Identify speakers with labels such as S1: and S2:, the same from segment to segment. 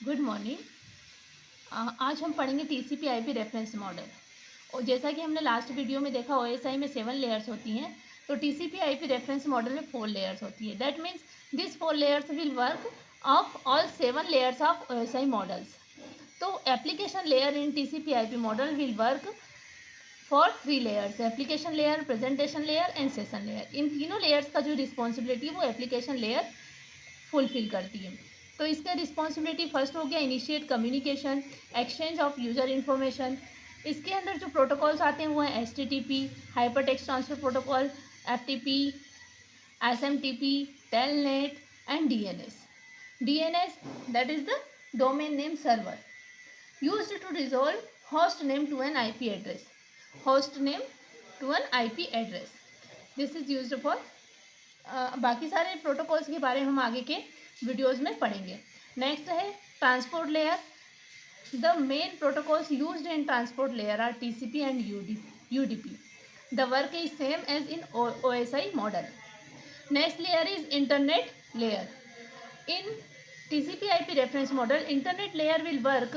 S1: Good morning. आज हम पढ़ेंगे टीसीपी आईपी रेफरेंस मॉडल। और जैसा कि हमने लास्ट वीडियो में देखा ओएसआई में 7 लेयर्स होती हैं, तो टीसीपी आईपी रेफरेंस मॉडल में 4 लेयर्स होती है। That means this 4 layers will work of all 7 layers of OSI models. तो application layer in TCP IP model will work for 3 layers: application layer, presentation layer and session layer. इन तीनों layers का जो responsibility है वो application layer fulfil करती है। तो इसका रिस्पॉन्सिबिलिटी फर्स्ट हो गया initiate communication, exchange of user information. इसके अंदर जो प्रोटोकॉल्स आते हैं वो हैं HTTP, hyper text transfer protocol, FTP, SMTP, telnet and DNS. DNS, that is the domain name server, used to resolve host name to an IP address. Host name to an IP address. This is used for बाकी सारे protocols के बारे में हम आगे के videos में पढ़ेंगे। नेक्स्ट है transport layer. The main protocols used in transport layer are TCP and UDP. The work is same as in OSI model. Next layer is internet layer. In TCP IP reference model, internet layer will work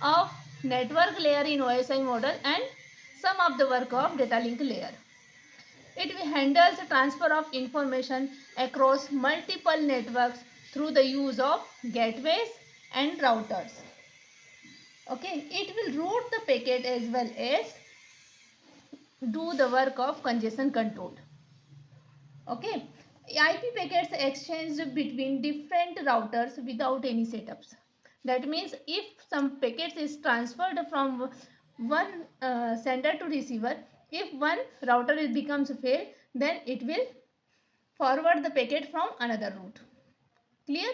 S1: of network layer in OSI model and some of the work of data link layer. It handles transfer of information across multiple networks through the use of gateways and routers. Okay, it will route the packet as well as do the work of congestion control. Okay, IP packets exchanged between different routers without any setups. That means if some packets is transferred from one sender to receiver, if one router becomes fail, then it will forward the packet from another route. Clear?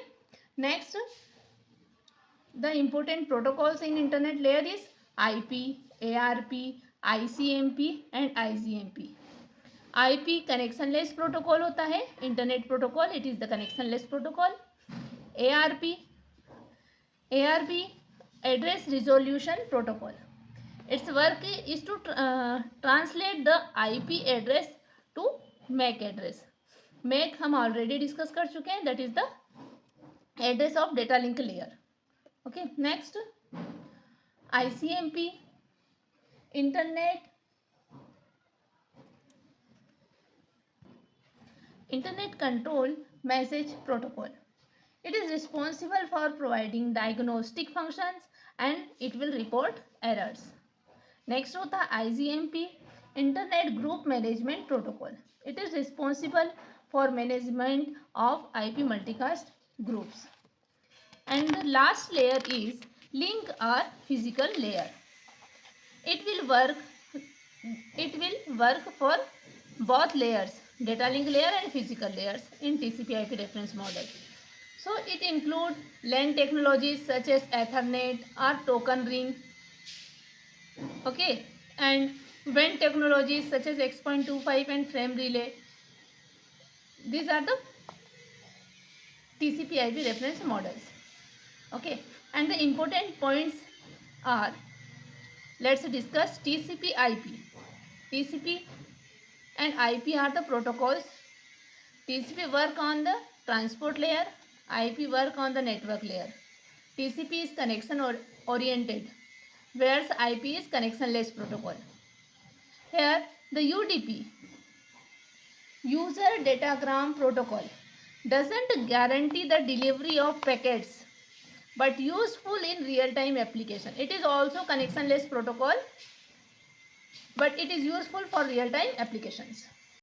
S1: Next, the important protocols in internet layer is IP, ARP, ICMP and IGMP. IP connectionless protocol होता है. Internet protocol, it is the connectionless protocol. ARP, address resolution protocol. Its work is to translate the IP address to MAC address. MAC हम already discuss कर चुके हैं, that is the address of data link layer. Okay, next ICMP, Internet Control Message Protocol. It is responsible for providing diagnostic functions and it will report errors. Next होता है IGMP, Internet Group Management Protocol. It is responsible for management of IP multicast groups. And the last layer is link or physical layer. It will work for both layers, data link layer and physical layers in TCP IP reference model. So it includes LAN technologies such as Ethernet or token ring. Okay, and WAN technologies such as X.25 and frame relay. These are the TCP IP reference models. Okay, and the important points are, let's discuss TCP IP. TCP and IP are the protocols. TCP work on the transport layer, IP work on the network layer. TCP is connection oriented, whereas IP is connectionless protocol. Here the UDP, user datagram protocol, doesn't guarantee the delivery of packets but useful in real-time application. It is also connectionless protocol, but it is useful for real-time applications.